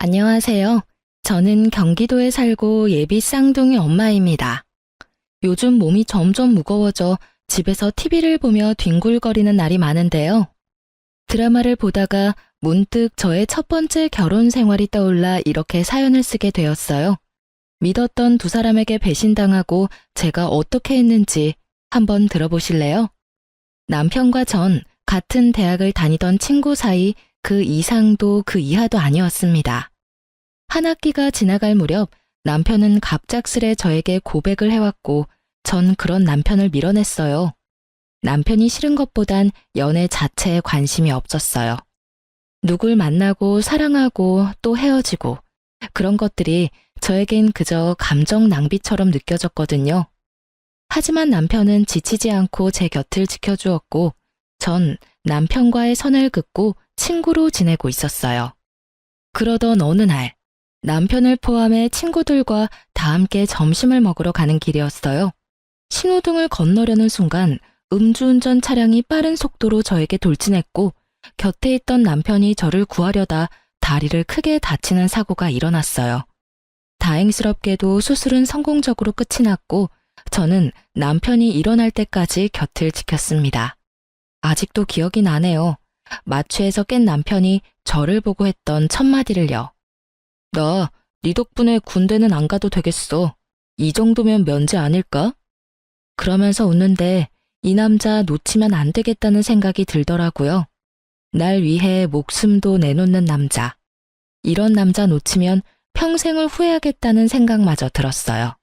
안녕하세요. 저는 경기도에 살고 예비 쌍둥이 엄마입니다. 요즘 몸이 점점 무거워져 집에서 TV를 보며 뒹굴거리는 날이 많은데요. 드라마를 보다가 문득 저의 첫 번째 결혼 생활이 떠올라 이렇게 사연을 쓰게 되었어요. 믿었던 두 사람에게 배신당하고 제가 어떻게 했는지 한번 들어보실래요? 남편과 전 같은 대학을 다니던 친구 사이 그 이상도 그 이하도 아니었습니다. 한 학기가 지나갈 무렵 남편은 갑작스레 저에게 고백을 해왔고 전 그런 남편을 밀어냈어요. 남편이 싫은 것보단 연애 자체에 관심이 없었어요. 누굴 만나고 사랑하고 또 헤어지고 그런 것들이 저에겐 그저 감정 낭비처럼 느껴졌거든요. 하지만 남편은 지치지 않고 제 곁을 지켜주었고 전 남편과의 선을 긋고 친구로 지내고 있었어요. 그러던 어느 날 남편을 포함해 친구들과 다 함께 점심을 먹으러 가는 길이었어요. 신호등을 건너려는 순간 음주운전 차량이 빠른 속도로 저에게 돌진했고 곁에 있던 남편이 저를 구하려다 다리를 크게 다치는 사고가 일어났어요. 다행스럽게도 수술은 성공적으로 끝이 났고 저는 남편이 일어날 때까지 곁을 지켰습니다. 아직도 기억이 나네요. 마취에서 깬 남편이 저를 보고 했던 첫마디를요. 나 네 덕분에 군대는 안 가도 되겠어. 이 정도면 면제 아닐까? 그러면서 웃는데 이 남자 놓치면 안 되겠다는 생각이 들더라고요. 날 위해 목숨도 내놓는 남자. 이런 남자 놓치면 평생을 후회하겠다는 생각마저 들었어요.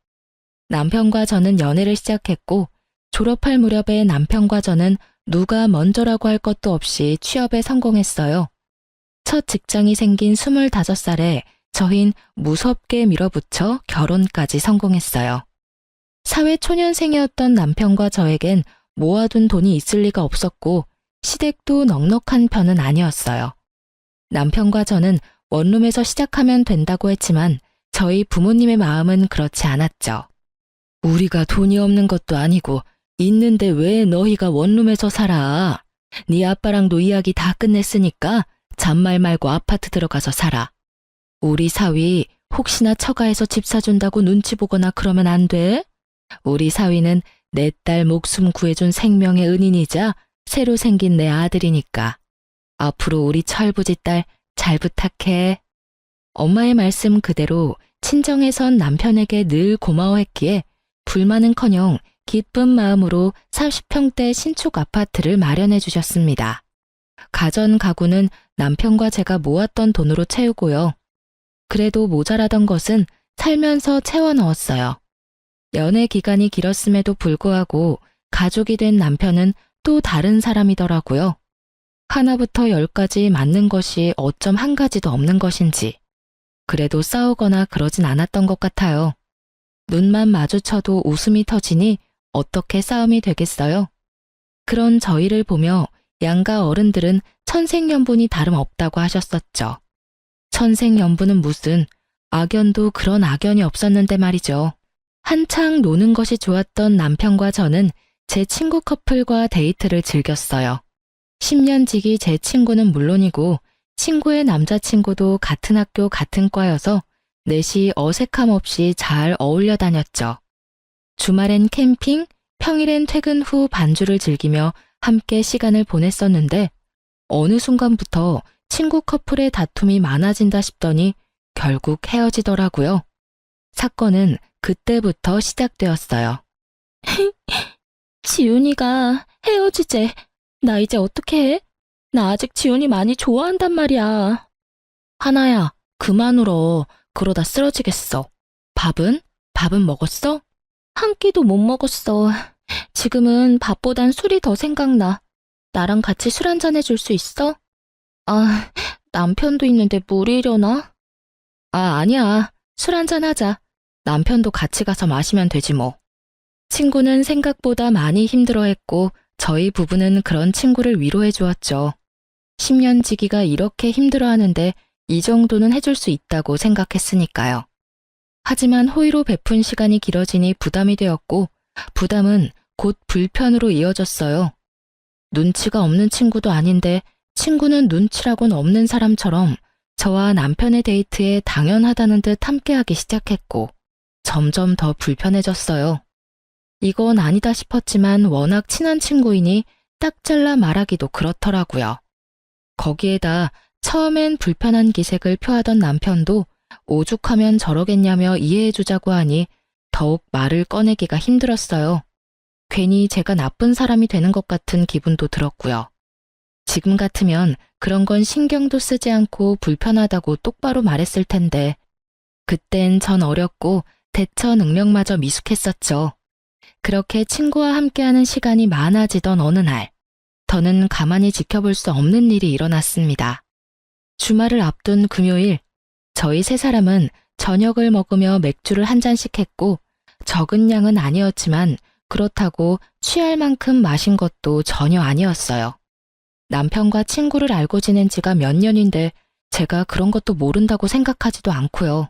남편과 저는 연애를 시작했고 졸업할 무렵에 남편과 저는 누가 먼저라고 할 것도 없이 취업에 성공했어요. 첫 직장이 생긴 25살에 저흰 무섭게 밀어붙여 결혼까지 성공했어요. 사회초년생이었던 남편과 저에겐 모아둔 돈이 있을 리가 없었고 시댁도 넉넉한 편은 아니었어요. 남편과 저는 원룸에서 시작하면 된다고 했지만 저희 부모님의 마음은 그렇지 않았죠. 우리가 돈이 없는 것도 아니고 있는데 왜 너희가 원룸에서 살아? 네 아빠랑도 이야기 다 끝냈으니까 잔말 말고 아파트 들어가서 살아. 우리 사위 혹시나 처가에서 집 사준다고 눈치 보거나 그러면 안 돼? 우리 사위는 내 딸 목숨 구해준 생명의 은인이자 새로 생긴 내 아들이니까. 앞으로 우리 철부지 딸 잘 부탁해. 엄마의 말씀 그대로 친정에선 남편에게 늘 고마워했기에 불만은커녕 기쁜 마음으로 40평대 신축 아파트를 마련해 주셨습니다. 가전 가구는 남편과 제가 모았던 돈으로 채우고요. 그래도 모자라던 것은 살면서 채워 넣었어요. 연애 기간이 길었음에도 불구하고 가족이 된 남편은 또 다른 사람이더라고요. 하나부터 10까지 맞는 것이 어쩜 한 가지도 없는 것인지. 그래도 싸우거나 그러진 않았던 것 같아요. 눈만 마주쳐도 웃음이 터지니 어떻게 싸움이 되겠어요? 그런 저희를 보며 양가 어른들은 천생연분이 다름없다고 하셨었죠. 천생연분은 무슨, 악연도 그런 악연이 없었는데 말이죠. 한창 노는 것이 좋았던 남편과 저는 제 친구 커플과 데이트를 즐겼어요. 10년 지기 제 친구는 물론이고 친구의 남자친구도 같은 학교 같은 과여서 넷이 어색함 없이 잘 어울려 다녔죠. 주말엔 캠핑, 평일엔 퇴근 후 반주를 즐기며 함께 시간을 보냈었는데 어느 순간부터 친구 커플의 다툼이 많아진다 싶더니 결국 헤어지더라고요. 사건은 그때부터 시작되었어요. 지훈이가 헤어지재. 나 이제 어떻게 해? 나 아직 지훈이 많이 좋아한단 말이야. 하나야, 그만 울어. 그러다 쓰러지겠어. 밥은? 밥은 먹었어? 한 끼도 못 먹었어. 지금은 밥보단 술이 더 생각나. 나랑 같이 술 한잔 해줄 수 있어? 아, 남편도 있는데 무리려나? 아니야. 술 한잔 하자. 남편도 같이 가서 마시면 되지 뭐. 친구는 생각보다 많이 힘들어했고 저희 부부는 그런 친구를 위로해 주었죠. 10년 지기가 이렇게 힘들어하는데 이 정도는 해줄 수 있다고 생각했으니까요. 하지만 호의로 베푼 시간이 길어지니 부담이 되었고 부담은 곧 불편으로 이어졌어요. 눈치가 없는 친구도 아닌데 친구는 눈치라곤 없는 사람처럼 저와 남편의 데이트에 당연하다는 듯 함께하기 시작했고 점점 더 불편해졌어요. 이건 아니다 싶었지만 워낙 친한 친구이니 딱 잘라 말하기도 그렇더라고요. 거기에다 처음엔 불편한 기색을 표하던 남편도 오죽하면 저러겠냐며 이해해주자고 하니 더욱 말을 꺼내기가 힘들었어요. 괜히 제가 나쁜 사람이 되는 것 같은 기분도 들었고요. 지금 같으면 그런 건 신경도 쓰지 않고 불편하다고 똑바로 말했을 텐데 그땐 전 어렸고 대처 능력마저 미숙했었죠. 그렇게 친구와 함께하는 시간이 많아지던 어느 날, 더는 가만히 지켜볼 수 없는 일이 일어났습니다. 주말을 앞둔 금요일, 저희 세 사람은 저녁을 먹으며 맥주를 한 잔씩 했고 적은 양은 아니었지만 그렇다고 취할 만큼 마신 것도 전혀 아니었어요. 남편과 친구를 알고 지낸 지가 몇 년인데 제가 그런 것도 모른다고 생각하지도 않고요.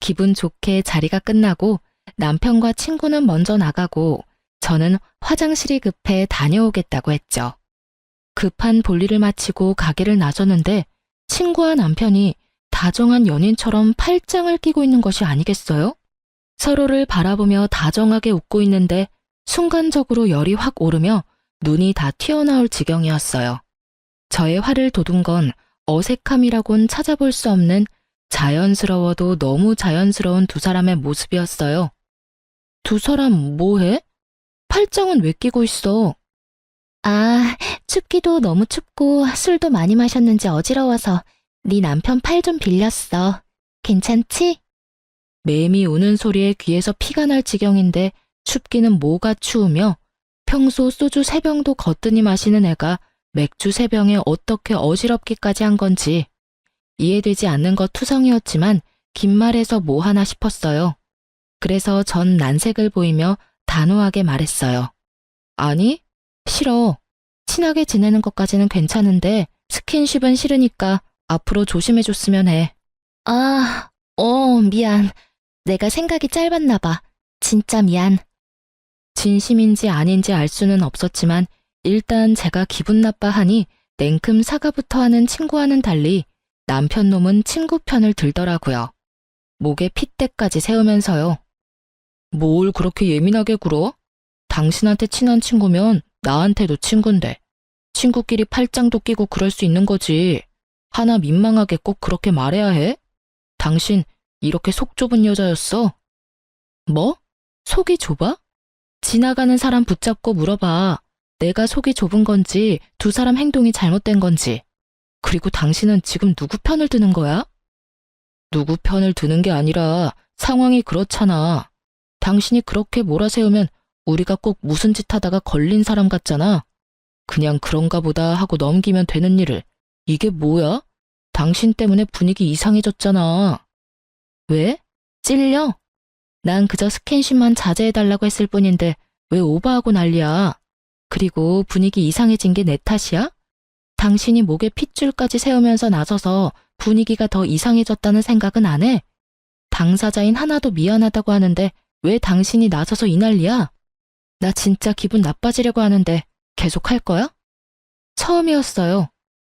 기분 좋게 자리가 끝나고 남편과 친구는 먼저 나가고 저는 화장실이 급해 다녀오겠다고 했죠. 급한 볼일을 마치고 가게를 나섰는데 친구와 남편이 다정한 연인처럼 팔짱을 끼고 있는 것이 아니겠어요? 서로를 바라보며 다정하게 웃고 있는데 순간적으로 열이 확 오르며 눈이 다 튀어나올 지경이었어요. 저의 화를 돋운 건 어색함이라곤 찾아볼 수 없는 자연스러워도 너무 자연스러운 두 사람의 모습이었어요. 두 사람 뭐해? 팔짱은 왜 끼고 있어? 아, 춥기도 너무 춥고 술도 많이 마셨는지 어지러워서 네 남편 팔 좀 빌렸어. 괜찮지? 매미 우는 소리에 귀에서 피가 날 지경인데 춥기는 뭐가 추우며 평소 소주 3병도 거뜬히 마시는 애가 맥주 3병에 어떻게 어지럽기까지 한 건지 이해되지 않는 것 투성이었지만 긴 말에서 뭐 하나 싶었어요. 그래서 전 난색을 보이며 단호하게 말했어요. 아니, 싫어. 친하게 지내는 것까지는 괜찮은데 스킨십은 싫으니까 앞으로 조심해줬으면 해. 미안. 내가 생각이 짧았나 봐. 진짜 미안. 진심인지 아닌지 알 수는 없었지만 일단 제가 기분 나빠하니 냉큼 사과부터 하는 친구와는 달리 남편 놈은 친구 편을 들더라고요. 목에 핏대까지 세우면서요. 뭘 그렇게 예민하게 굴어? 당신한테 친한 친구면 나한테도 친구인데 친구끼리 팔짱도 끼고 그럴 수 있는 거지. 하나 민망하게 꼭 그렇게 말해야 해? 당신 이렇게 속 좁은 여자였어? 뭐? 속이 좁아? 지나가는 사람 붙잡고 물어봐. 내가 속이 좁은 건지 두 사람 행동이 잘못된 건지. 그리고 당신은 지금 누구 편을 드는 거야? 누구 편을 드는 게 아니라 상황이 그렇잖아. 당신이 그렇게 몰아세우면 우리가 꼭 무슨 짓 하다가 걸린 사람 같잖아. 그냥 그런가 보다 하고 넘기면 되는 일을. 이게 뭐야? 당신 때문에 분위기 이상해졌잖아. 왜? 찔려? 난 그저 스킨십만 자제해달라고 했을 뿐인데 왜 오버하고 난리야? 그리고 분위기 이상해진 게 내 탓이야? 당신이 목에 핏줄까지 세우면서 나서서 분위기가 더 이상해졌다는 생각은 안 해? 당사자인 하나도 미안하다고 하는데 왜 당신이 나서서 이 난리야? 나 진짜 기분 나빠지려고 하는데 계속 할 거야? 처음이었어요.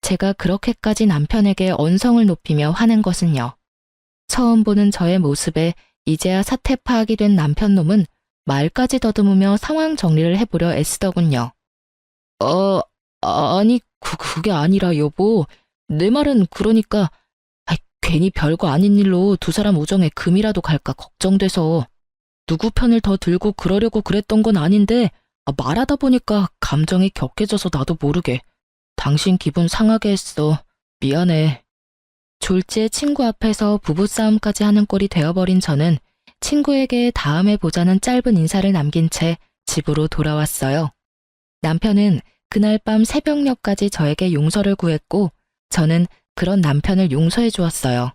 제가 그렇게까지 남편에게 언성을 높이며 화낸 것은요. 처음 보는 저의 모습에 이제야 사태 파악이 된 남편 놈은 말까지 더듬으며 상황 정리를 해보려 애쓰더군요. 아니 그게 아니라 여보. 내 말은 그러니까 괜히 별거 아닌 일로 두 사람 우정에 금이라도 갈까 걱정돼서. 누구 편을 더 들고 그러려고 그랬던 건 아닌데 말하다 보니까 감정이 격해져서 나도 모르게 당신 기분 상하게 했어. 미안해. 졸지에 친구 앞에서 부부싸움까지 하는 꼴이 되어버린 저는 친구에게 다음에 보자는 짧은 인사를 남긴 채 집으로 돌아왔어요. 남편은 그날 밤 새벽녘까지 저에게 용서를 구했고 저는 그런 남편을 용서해 주었어요.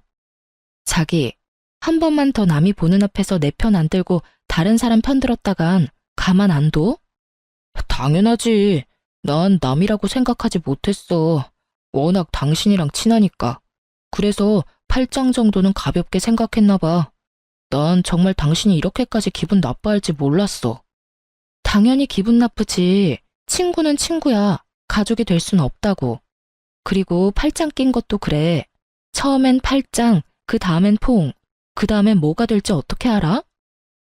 자기, 한 번만 더 남이 보는 앞에서 내 편 안 들고 다른 사람 편 들었다간 가만 안 둬? 당연하지. 난 남이라고 생각하지 못했어. 워낙 당신이랑 친하니까. 그래서 팔짱 정도는 가볍게 생각했나 봐. 난 정말 당신이 이렇게까지 기분 나빠할지 몰랐어. 당연히 기분 나쁘지. 친구는 친구야. 가족이 될 순 없다고. 그리고 팔짱 낀 것도 그래. 처음엔 팔짱, 그 다음엔 포옹, 그 다음엔 뭐가 될지 어떻게 알아?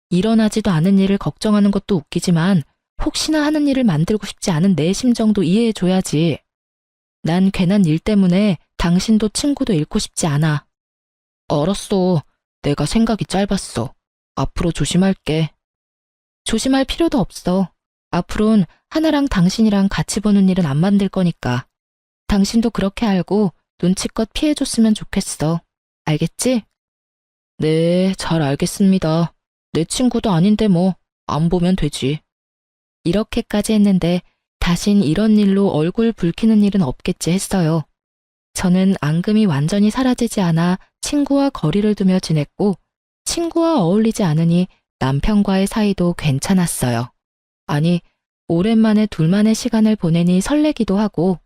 일어나지도 않은 일을 걱정하는 것도 웃기지만 혹시나 하는 일을 만들고 싶지 않은 내 심정도 이해해줘야지. 난 괜한 일 때문에 당신도 친구도 잃고 싶지 않아. 알았어. 내가 생각이 짧았어. 앞으로 조심할게. 조심할 필요도 없어. 앞으론 하나랑 당신이랑 같이 보는 일은 안 만들 거니까. 당신도 그렇게 알고 눈치껏 피해줬으면 좋겠어. 알겠지? 네, 잘 알겠습니다. 내 친구도 아닌데 뭐, 안 보면 되지. 이렇게까지 했는데 다신 이런 일로 얼굴 붉히는 일은 없겠지 했어요. 저는 앙금이 완전히 사라지지 않아 친구와 거리를 두며 지냈고 친구와 어울리지 않으니 남편과의 사이도 괜찮았어요. 아니, 오랜만에 둘만의 시간을 보내니 설레기도 하고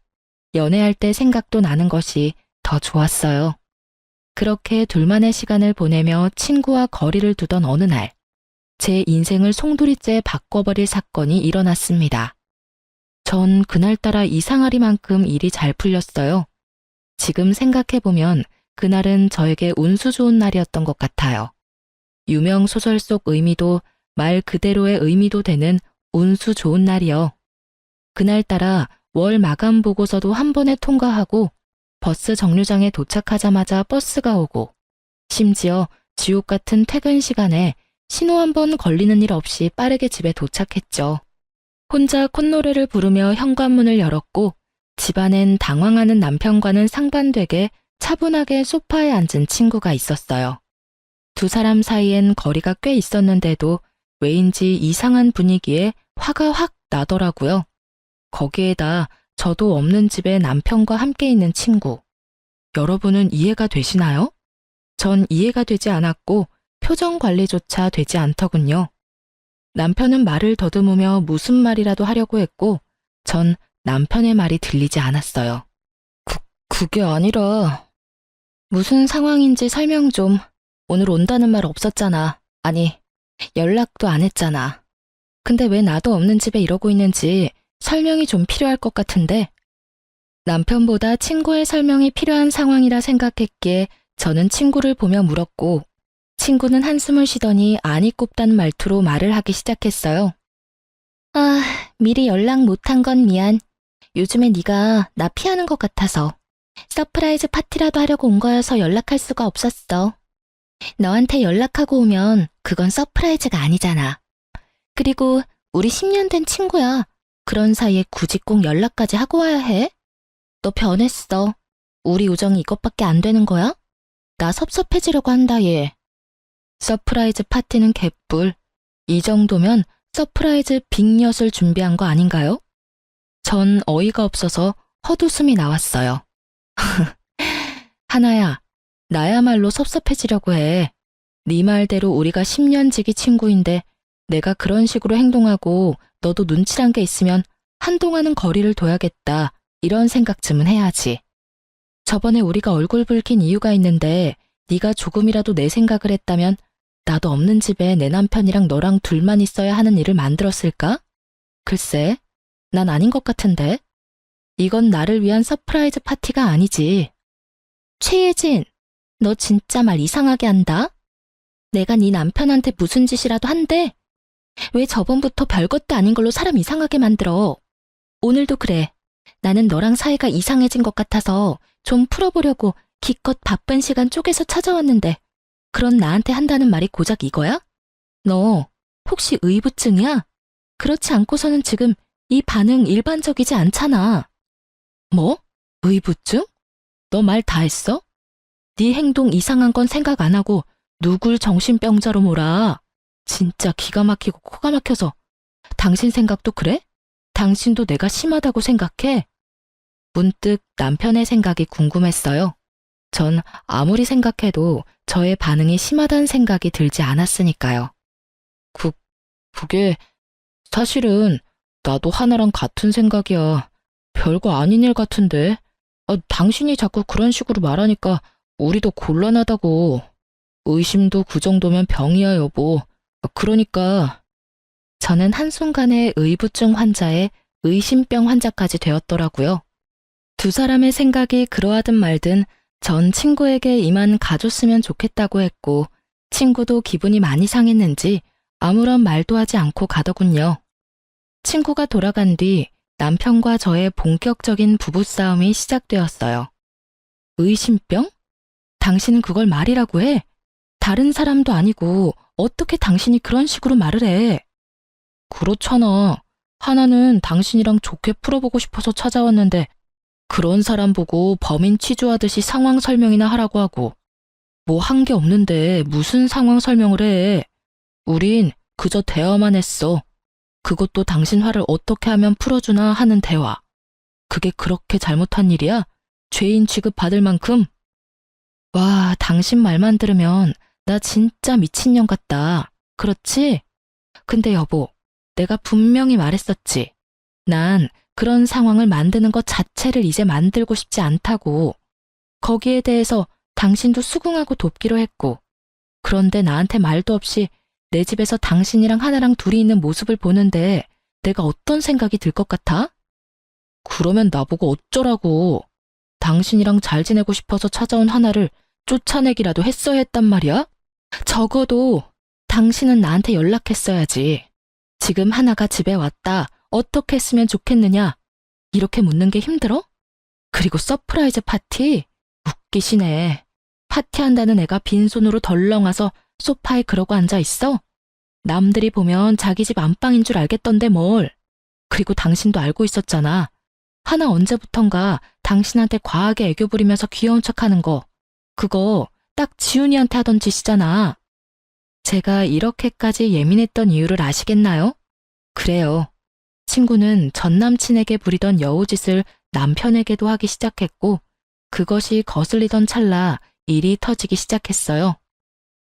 연애할 때 생각도 나는 것이 더 좋았어요. 그렇게 둘만의 시간을 보내며 친구와 거리를 두던 어느 날, 제 인생을 송두리째 바꿔버릴 사건이 일어났습니다. 전 그날따라 이상하리만큼 일이 잘 풀렸어요. 지금 생각해보면 그날은 저에게 운수 좋은 날이었던 것 같아요. 유명 소설 속 의미도 말 그대로의 의미도 되는 운수 좋은 날이요. 그날따라 월 마감 보고서도 한 번에 통과하고 버스 정류장에 도착하자마자 버스가 오고 심지어 지옥 같은 퇴근 시간에 신호 한 번 걸리는 일 없이 빠르게 집에 도착했죠. 혼자 콧노래를 부르며 현관문을 열었고 집안엔 당황하는 남편과는 상반되게 차분하게 소파에 앉은 친구가 있었어요. 두 사람 사이엔 거리가 꽤 있었는데도 왜인지 이상한 분위기에 화가 확 나더라고요. 거기에다 저도 없는 집에 남편과 함께 있는 친구. 여러분은 이해가 되시나요? 전 이해가 되지 않았고 표정 관리조차 되지 않더군요. 남편은 말을 더듬으며 무슨 말이라도 하려고 했고 전 남편의 말이 들리지 않았어요. 그게 아니라... 무슨 상황인지 설명 좀. 오늘 온다는 말 없었잖아. 아니, 연락도 안 했잖아. 근데 왜 나도 없는 집에 이러고 있는지 설명이 좀 필요할 것 같은데. 남편보다 친구의 설명이 필요한 상황이라 생각했기에 저는 친구를 보며 물었고 친구는 한숨을 쉬더니 안이 꼽단 말투로 말을 하기 시작했어요. 아, 미리 연락 못한 건 미안. 요즘에 네가 나 피하는 것 같아서. 서프라이즈 파티라도 하려고 온 거여서 연락할 수가 없었어. 너한테 연락하고 오면 그건 서프라이즈가 아니잖아. 그리고 우리 10년 된 친구야. 그런 사이에 굳이 꼭 연락까지 하고 와야 해? 너 변했어. 우리 우정이 이것밖에 안 되는 거야? 나 섭섭해지려고 한다, 얘. 서프라이즈 파티는 개뿔. 이 정도면 서프라이즈 빅엿을 준비한 거 아닌가요? 전 어이가 없어서 헛웃음이 나왔어요. 하나야, 나야말로 섭섭해지려고 해. 네 말대로 우리가 10년 지기 친구인데 내가 그런 식으로 행동하고 너도 눈치란 게 있으면 한동안은 거리를 둬야겠다. 이런 생각쯤은 해야지. 저번에 우리가 얼굴 붉힌 이유가 있는데 네가 조금이라도 내 생각을 했다면 나도 없는 집에 내 남편이랑 너랑 둘만 있어야 하는 일을 만들었을까? 글쎄, 난 아닌 것 같은데. 이건 나를 위한 서프라이즈 파티가 아니지. 최예진, 너 진짜 말 이상하게 한다. 내가 네 남편한테 무슨 짓이라도 한대. 왜 저번부터 별것도 아닌 걸로 사람 이상하게 만들어. 오늘도 그래. 나는 너랑 사이가 이상해진 것 같아서 좀 풀어보려고 기껏 바쁜 시간 쪼개서 찾아왔는데 그런 나한테 한다는 말이 고작 이거야? 너 혹시 의부증이야? 그렇지 않고서는 지금 이 반응 일반적이지 않잖아. 뭐? 의부증? 너 말 다 했어? 네 행동 이상한 건 생각 안 하고 누굴 정신병자로 몰아. 진짜 기가 막히고 코가 막혀서. 당신 생각도 그래? 당신도 내가 심하다고 생각해? 문득 남편의 생각이 궁금했어요. 전 아무리 생각해도 저의 반응이 심하다는 생각이 들지 않았으니까요. 그게 사실은 나도 하나랑 같은 생각이야. 별거 아닌 일 같은데. 당신이 자꾸 그런 식으로 말하니까 우리도 곤란하다고. 의심도 그 정도면 병이야, 여보. 그러니까. 저는 한순간에 의부증 환자에 의심병 환자까지 되었더라고요. 두 사람의 생각이 그러하든 말든 전 친구에게 이만 가줬으면 좋겠다고 했고 친구도 기분이 많이 상했는지 아무런 말도 하지 않고 가더군요. 친구가 돌아간 뒤 남편과 저의 본격적인 부부싸움이 시작되었어요. 의심병? 당신은 그걸 말이라고 해? 다른 사람도 아니고 어떻게 당신이 그런 식으로 말을 해? 그렇잖아. 하나는 당신이랑 좋게 풀어보고 싶어서 찾아왔는데 그런 사람 보고 범인 취조하듯이 상황 설명이나 하라고 하고 뭐 한 게 없는데 무슨 상황 설명을 해. 우린 그저 대화만 했어. 그것도 당신 화를 어떻게 하면 풀어주나 하는 대화. 그게 그렇게 잘못한 일이야? 죄인 취급받을 만큼? 와, 당신 말만 들으면 나 진짜 미친년 같다. 그렇지? 근데 여보, 내가 분명히 말했었지. 난 그런 상황을 만드는 것 자체를 이제 만들고 싶지 않다고. 거기에 대해서 당신도 수긍하고 돕기로 했고. 그런데 나한테 말도 없이 내 집에서 당신이랑 하나랑 둘이 있는 모습을 보는데 내가 어떤 생각이 들 것 같아? 그러면 나보고 어쩌라고. 당신이랑 잘 지내고 싶어서 찾아온 하나를 쫓아내기라도 했어야 했단 말이야? 적어도 당신은 나한테 연락했어야지. 지금 하나가 집에 왔다. 어떻게 했으면 좋겠느냐? 이렇게 묻는 게 힘들어? 그리고 서프라이즈 파티? 웃기시네. 파티한다는 애가 빈손으로 덜렁 와서 소파에 그러고 앉아 있어? 남들이 보면 자기 집 안방인 줄 알겠던데 뭘. 그리고 당신도 알고 있었잖아. 하나 언제부턴가 당신한테 과하게 애교 부리면서 귀여운 척하는 거. 그거 딱 지훈이한테 하던 짓이잖아. 제가 이렇게까지 예민했던 이유를 아시겠나요? 그래요. 친구는 전 남친에게 부리던 여우짓을 남편에게도 하기 시작했고 그것이 거슬리던 찰나 일이 터지기 시작했어요.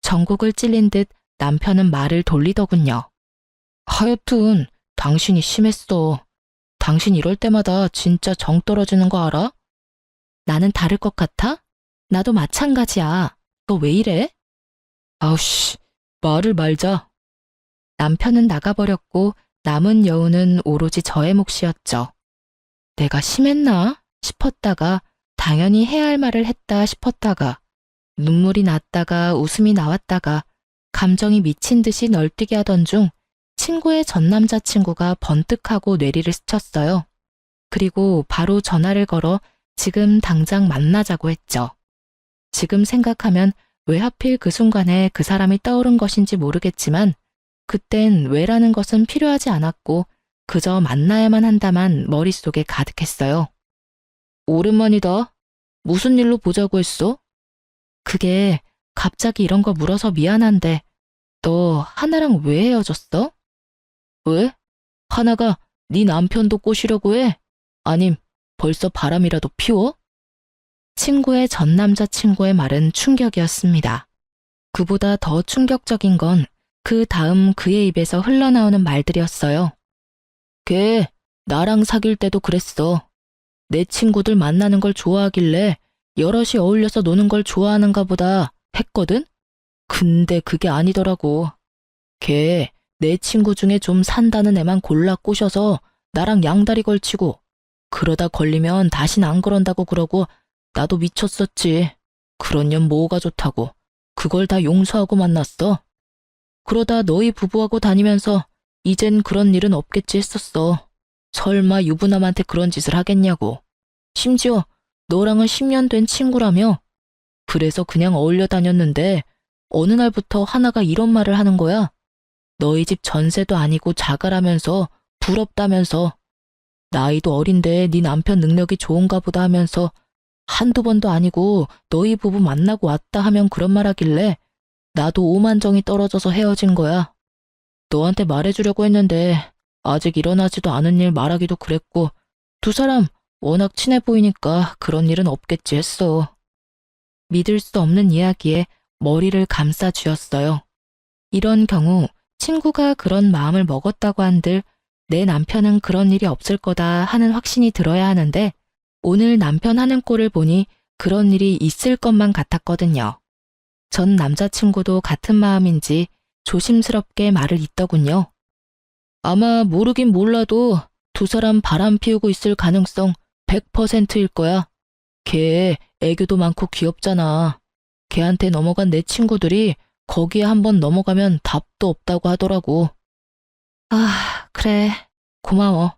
전곡을 찔린 듯 남편은 말을 돌리더군요. 하여튼 당신이 심했어. 당신 이럴 때마다 진짜 정 떨어지는 거 알아? 나는 다를 것 같아? 나도 마찬가지야. 너 왜 이래? 아우씨, 말을 말자. 남편은 나가버렸고 남은 여우는 오로지 저의 몫이었죠. 내가 심했나 싶었다가 당연히 해야 할 말을 했다 싶었다가 눈물이 났다가 웃음이 나왔다가 감정이 미친 듯이 널뛰게 하던 중 친구의 전 남자친구가 번뜩하고 뇌리를 스쳤어요. 그리고 바로 전화를 걸어 지금 당장 만나자고 했죠. 지금 생각하면 왜 하필 그 순간에 그 사람이 떠오른 것인지 모르겠지만 그땐 왜라는 것은 필요하지 않았고 그저 만나야만 한다만 머릿속에 가득했어요. 오랜만이다. 무슨 일로 보자고 했어? 그게 갑자기 이런 거 물어서 미안한데 너 하나랑 왜 헤어졌어? 왜? 하나가 네 남편도 꼬시려고 해? 아님 벌써 바람이라도 피워? 친구의 전 남자친구의 말은 충격이었습니다. 그보다 더 충격적인 건 그 다음 그의 입에서 흘러나오는 말들이었어요. 걔 나랑 사귈 때도 그랬어. 내 친구들 만나는 걸 좋아하길래 여럿이 어울려서 노는 걸 좋아하는가 보다 했거든? 근데 그게 아니더라고. 걔 내 친구 중에 좀 산다는 애만 골라 꼬셔서 나랑 양다리 걸치고 그러다 걸리면 다신 안 그런다고 그러고 나도 미쳤었지. 그런 년 뭐가 좋다고. 그걸 다 용서하고 만났어. 그러다 너희 부부하고 다니면서 이젠 그런 일은 없겠지 했었어. 설마 유부남한테 그런 짓을 하겠냐고. 심지어 너랑은 10년 된 친구라며. 그래서 그냥 어울려 다녔는데 어느 날부터 하나가 이런 말을 하는 거야. 너희 집 전세도 아니고 자가라면서 부럽다면서. 나이도 어린데 네 남편 능력이 좋은가 보다 하면서 한두 번도 아니고 너희 부부 만나고 왔다 하면 그런 말 하길래 나도 오만정이 떨어져서 헤어진 거야. 너한테 말해주려고 했는데 아직 일어나지도 않은 일 말하기도 그랬고 두 사람 워낙 친해 보이니까 그런 일은 없겠지 했어. 믿을 수 없는 이야기에 머리를 감싸 쥐었어요. 이런 경우 친구가 그런 마음을 먹었다고 한들 내 남편은 그런 일이 없을 거다 하는 확신이 들어야 하는데 오늘 남편 하는 꼴을 보니 그런 일이 있을 것만 같았거든요. 전 남자친구도 같은 마음인지 조심스럽게 말을 잇더군요. 아마 모르긴 몰라도 두 사람 바람 피우고 있을 가능성 100%일 거야. 걔 애교도 많고 귀엽잖아. 걔한테 넘어간 내 친구들이 거기에 한번 넘어가면 답도 없다고 하더라고. 아, 그래. 고마워.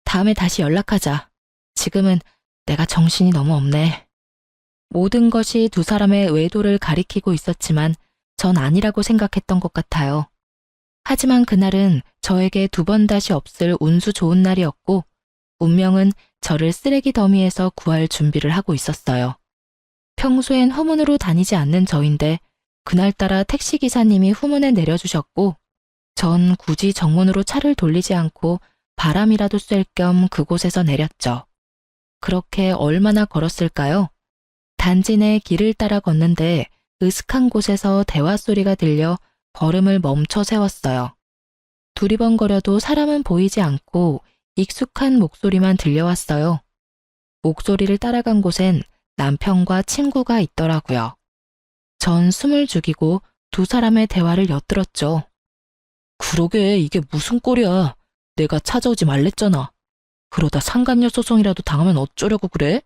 다음에 다시 연락하자. 지금은 내가 정신이 너무 없네. 모든 것이 두 사람의 외도를 가리키고 있었지만 전 아니라고 생각했던 것 같아요. 하지만 그날은 저에게 두 번 다시 없을 운수 좋은 날이었고 운명은 저를 쓰레기 더미에서 구할 준비를 하고 있었어요. 평소엔 후문으로 다니지 않는 저인데 그날따라 택시기사님이 후문에 내려주셨고 전 굳이 정문으로 차를 돌리지 않고 바람이라도 쐴 겸 그곳에서 내렸죠. 그렇게 얼마나 걸었을까요? 단지 내 길을 따라 걷는데 으슥한 곳에서 대화 소리가 들려 걸음을 멈춰 세웠어요. 두리번거려도 사람은 보이지 않고 익숙한 목소리만 들려왔어요. 목소리를 따라간 곳엔 남편과 친구가 있더라고요. 전 숨을 죽이고 두 사람의 대화를 엿들었죠. 그러게 이게 무슨 꼴이야. 내가 찾아오지 말랬잖아. 그러다 상간녀 소송이라도 당하면 어쩌려고 그래?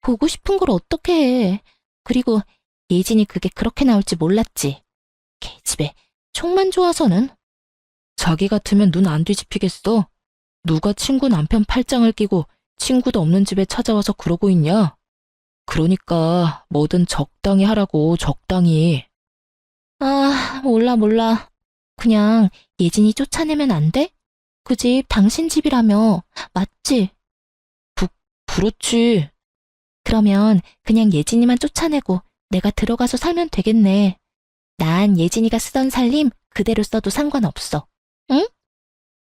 보고 싶은 걸 어떻게 해. 그리고 예진이 그게 그렇게 나올지 몰랐지. 걔집에 총만 좋아서는. 자기 같으면 눈 안 뒤집히겠어. 누가 친구 남편 팔짱을 끼고 친구도 없는 집에 찾아와서 그러고 있냐? 그러니까 뭐든 적당히 하라고, 적당히. 아, 몰라. 그냥 예진이 쫓아내면 안 돼? 그 집 당신 집이라며. 맞지? 그렇지. 그러면 그냥 예진이만 쫓아내고 내가 들어가서 살면 되겠네. 난 예진이가 쓰던 살림 그대로 써도 상관없어. 응?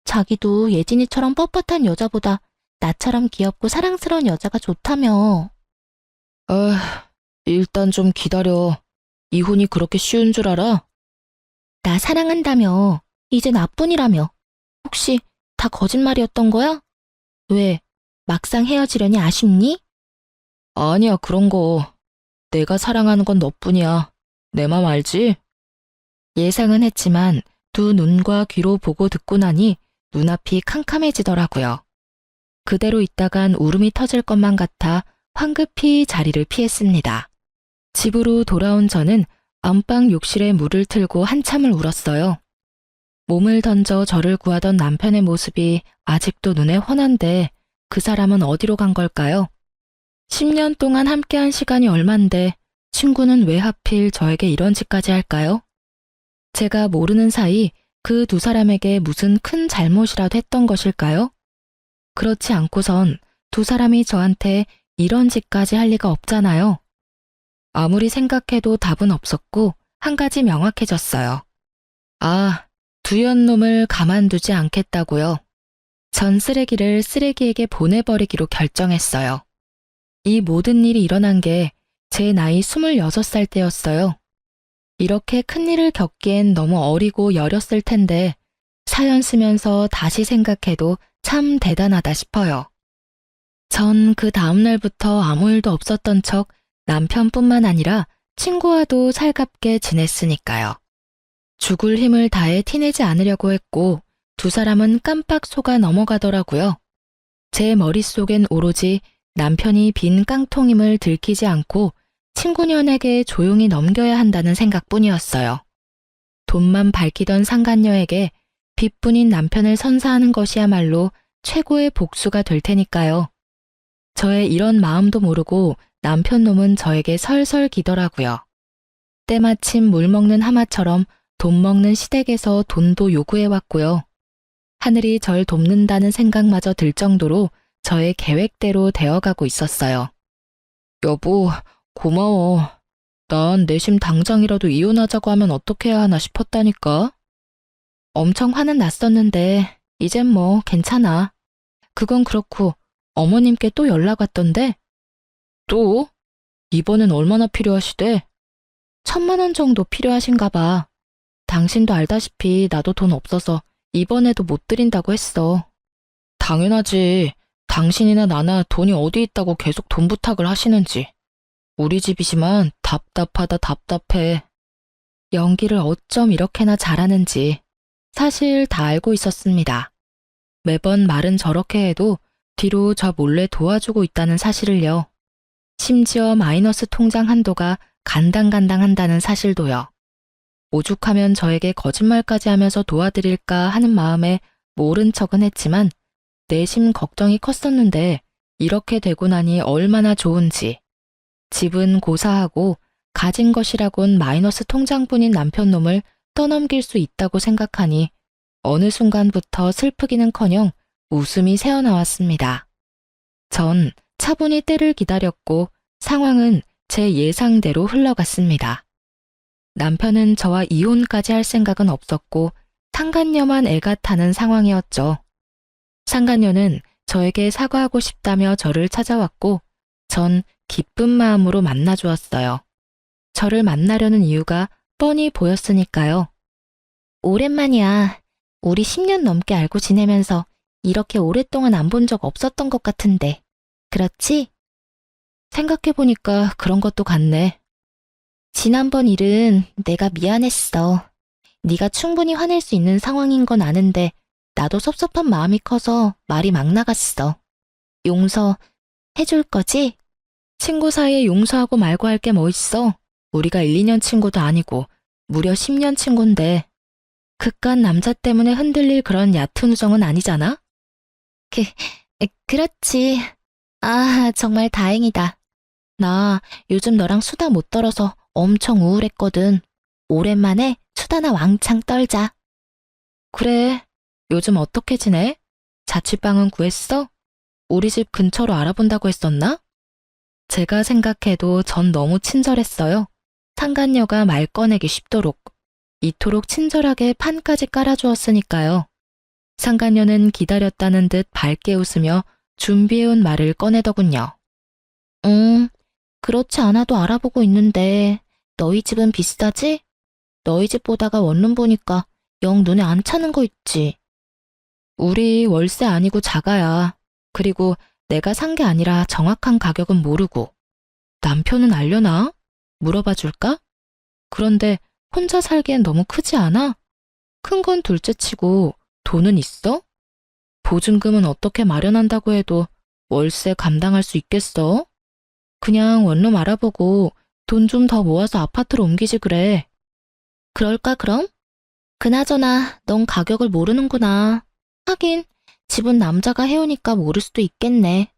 자기도 예진이처럼 뻣뻣한 여자보다 나처럼 귀엽고 사랑스러운 여자가 좋다며. 일단 좀 기다려. 이혼이 그렇게 쉬운 줄 알아? 나 사랑한다며. 이제 나뿐이라며. 혹시 다 거짓말이었던 거야? 왜, 막상 헤어지려니 아쉽니? 아니야, 그런 거. 내가 사랑하는 건 너뿐이야. 내 맘 알지? 예상은 했지만 두 눈과 귀로 보고 듣고 나니 눈앞이 캄캄해지더라고요. 그대로 있다간 울음이 터질 것만 같아 황급히 자리를 피했습니다. 집으로 돌아온 저는 안방 욕실에 물을 틀고 한참을 울었어요. 몸을 던져 저를 구하던 남편의 모습이 아직도 눈에 훤한데 그 사람은 어디로 간 걸까요? 10년 동안 함께한 시간이 얼만데 친구는 왜 하필 저에게 이런 짓까지 할까요? 제가 모르는 사이 그 두 사람에게 무슨 큰 잘못이라도 했던 것일까요? 그렇지 않고선 두 사람이 저한테 이런 짓까지 할 리가 없잖아요. 아무리 생각해도 답은 없었고 한 가지 명확해졌어요. 아, 두연 놈을 가만두지 않겠다고요. 전 쓰레기를 쓰레기에게 보내버리기로 결정했어요. 이 모든 일이 일어난 게 제 나이 26살 때였어요. 이렇게 큰일을 겪기엔 너무 어리고 여렸을 텐데 사연 쓰면서 다시 생각해도 참 대단하다 싶어요. 전 그 다음날부터 아무 일도 없었던 척 남편뿐만 아니라 친구와도 살갑게 지냈으니까요. 죽을 힘을 다해 티내지 않으려고 했고 두 사람은 깜빡 속아 넘어가더라고요. 제 머릿속엔 오로지 남편이 빈 깡통임을 들키지 않고 친구년에게 조용히 넘겨야 한다는 생각뿐이었어요. 돈만 밝히던 상간녀에게 빚뿐인 남편을 선사하는 것이야말로 최고의 복수가 될 테니까요. 저의 이런 마음도 모르고 남편 놈은 저에게 설설 기더라고요. 때마침 물 먹는 하마처럼 돈 먹는 시댁에서 돈도 요구해왔고요. 하늘이 절 돕는다는 생각마저 들 정도로 저의 계획대로 되어가고 있었어요. 여보, 고마워. 난 내심 당장이라도 이혼하자고 하면 어떻게 해야 하나 싶었다니까. 엄청 화는 났었는데 이젠 뭐 괜찮아. 그건 그렇고 어머님께 또 연락 왔던데. 또? 이번엔 얼마나 필요하시대? 1,000만 원 정도 필요하신가 봐. 당신도 알다시피 나도 돈 없어서 이번에도 못 드린다고 했어. 당연하지. 당신이나 나나 돈이 어디 있다고 계속 돈 부탁을 하시는지. 우리 집이지만 답답하다 답답해. 연기를 어쩜 이렇게나 잘하는지 사실 다 알고 있었습니다. 매번 말은 저렇게 해도 뒤로 저 몰래 도와주고 있다는 사실을요. 심지어 마이너스 통장 한도가 간당간당한다는 사실도요. 오죽하면 저에게 거짓말까지 하면서 도와드릴까 하는 마음에 모른 척은 했지만 내심 걱정이 컸었는데 이렇게 되고 나니 얼마나 좋은지. 집은 고사하고 가진 것이라곤 마이너스 통장뿐인 남편놈을 떠넘길 수 있다고 생각하니 어느 순간부터 슬프기는커녕 웃음이 새어나왔습니다. 전 차분히 때를 기다렸고 상황은 제 예상대로 흘러갔습니다. 남편은 저와 이혼까지 할 생각은 없었고 상간녀만 애가 타는 상황이었죠. 상간녀는 저에게 사과하고 싶다며 저를 찾아왔고 전 기쁜 마음으로 만나주었어요. 저를 만나려는 이유가 뻔히 보였으니까요. 오랜만이야. 우리 10년 넘게 알고 지내면서 이렇게 오랫동안 안 본 적 없었던 것 같은데. 그렇지? 생각해보니까 그런 것도 같네. 지난번 일은 내가 미안했어. 네가 충분히 화낼 수 있는 상황인 건 아는데 나도 섭섭한 마음이 커서 말이 막 나갔어. 용서해줄 거지? 친구 사이에 용서하고 말고 할 게 뭐 있어? 우리가 1, 2년 친구도 아니고 무려 10년 친구인데 그깟 남자 때문에 흔들릴 그런 얕은 우정은 아니잖아? 그렇지. 아, 정말 다행이다. 나 요즘 너랑 수다 못 떨어서 엄청 우울했거든. 오랜만에 수다나 왕창 떨자. 그래. 요즘 어떻게 지내? 자취방은 구했어? 우리 집 근처로 알아본다고 했었나? 제가 생각해도 전 너무 친절했어요. 상간녀가 말 꺼내기 쉽도록. 이토록 친절하게 판까지 깔아주었으니까요. 상간녀는 기다렸다는 듯 밝게 웃으며 준비해온 말을 꺼내더군요. 그렇지 않아도 알아보고 있는데 너희 집은 비싸지? 너희 집 보다가 원룸 보니까 영 눈에 안 차는 거 있지. 우리 월세 아니고 자가야. 그리고 내가 산 게 아니라 정확한 가격은 모르고. 남편은 알려나? 물어봐 줄까? 그런데 혼자 살기엔 너무 크지 않아? 큰 건 둘째치고 돈은 있어? 보증금은 어떻게 마련한다고 해도 월세 감당할 수 있겠어? 그냥 원룸 알아보고 돈 좀 더 모아서 아파트로 옮기지 그래. 그럴까 그럼? 그나저나 넌 가격을 모르는구나. 하긴 집은 남자가 해오니까 모를 수도 있겠네.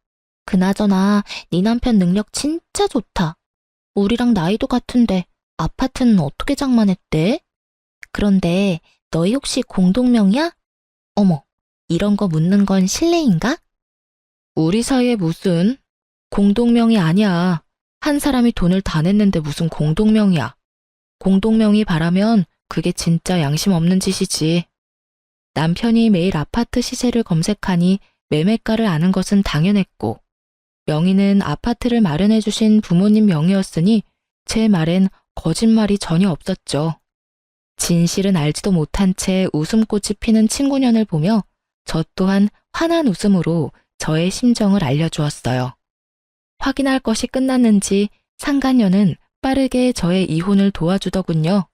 그나저나 네 남편 능력 진짜 좋다. 우리랑 나이도 같은데 아파트는 어떻게 장만했대? 그런데 너희 혹시 공동명의야? 어머, 이런 거 묻는 건 실례인가? 우리 사이에 무슨 공동명의 아니야. 한 사람이 돈을 다 냈는데 무슨 공동명의야. 공동명의 바라면 그게 진짜 양심 없는 짓이지. 남편이 매일 아파트 시세를 검색하니 매매가를 아는 것은 당연했고 명의는 아파트를 마련해 주신 부모님 명의였으니 제 말엔 거짓말이 전혀 없었죠. 진실은 알지도 못한 채 웃음꽃이 피는 친구년을 보며 저 또한 환한 웃음으로 저의 심정을 알려주었어요. 확인할 것이 끝났는지 상간녀는 빠르게 저의 이혼을 도와주더군요.